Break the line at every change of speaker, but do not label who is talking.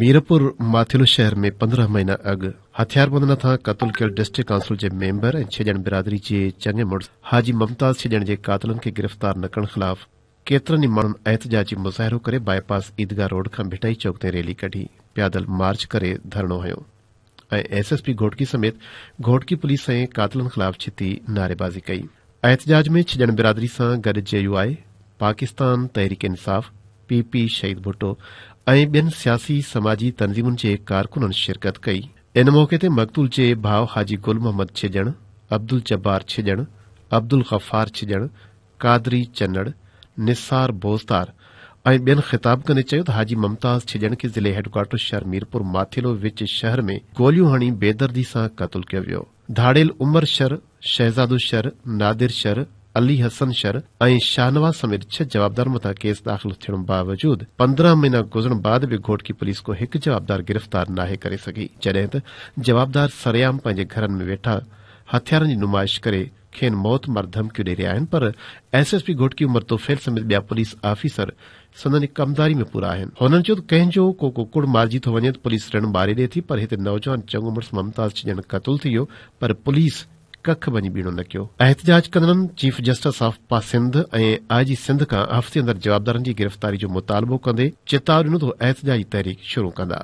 मीरपुर माथिलो शहर में 15 महीना अॻु हथियारबंद सां क़तल कयल डिस्ट्रिक्ट काउंसिल जे मेंबर ऐं छेजण बिरादरी जे चङे मुड़ुस हाजी मुमताज़ छेजण जे कातलनि खे गिरफ़्तार न करण ख़िलाफ़ केतिरनि ई माण्हुनि एहतजाजी मुज़ाहिरो करे बाईपास ईदगाह रोड खां भिटाई चौक ते रैली कढी, पैदल मार्च करे धरणो हयो ऐं एसएसपी घोटकी समेत घोटकी पुलिस ऐं कातलनि ख़िलाफ़ छिती नारेबाज़ी कई। एहतजाज में छेजण बिरादरी सां गॾु जेयूआई, पाकिस्तान तहरीक इंसाफ़, पीपी शहीद भुट्टो ऐं ॿियनि सियासी समाजी तंज़ीमुनि जे कारकुननि शिरकत कई। इन मौक़े ते मक़तूल जे भाउ हाजी गुल मोहम्मद छेजण, अब्दुल जब्बार छेजण, अब्दुल गफ़ार छेजण, कादरी चन्नड़, निसार बोज़दार ऐं ॿियनि ख़िताब कंदे चयो त हाजी मुमताज़ छेजण खे ज़िले हेडक्वार्टर शहर मीरपुर माथिलो विच शहर में गोलियूं हणी बेदर्दी सां क़तल कयो वियो। धाड़ेल उमर शर, शहज़ादो शर, नादिर शर, अली हसन शर ऐं शाहनवाज़ समेत 6 जवाबदार मथां केस दाख़िल थियण बावजूद 15 महीना गुज़रण बाद बि घोटकी पुलिस को हिकु जवाबदार गिरफ़्तार नाहे करे सघी, जॾहिं त जवाबदार सरेआम पंहिंजे घरनि में वेठा हथियारनि जी नुमाइश करे खेनि मौत मार धमकियूं ॾेई रहिया आहिनि। पर एसएसपी घोटकी उमर तोफेल समेत ॿिया पुलिस ऑफिसर संदनि कमदारी में पूरा आहिनि। हुननि चयो त कंहिंजो को कुकुड़ मारिजी थो वञे त पुलिस ऋण ॿारे ॾिए थी, पर हिते नौजवान चङो मुड़ुस मुमताज़ छेजण क़तल थी वियो पर पुलिस कख वञी बीणो न कयो। एहतजाज कंदड़नि चीफ जस्टिस ऑफ सिंध ऐं आईजी सिंध खां हफ़्ते अंदरि जवाबदारनि जी गिरफ़्तारी जो मुतालबो कंदे चिताव ॾिनो त एहतजाजी तहरीक शुरू कंदा।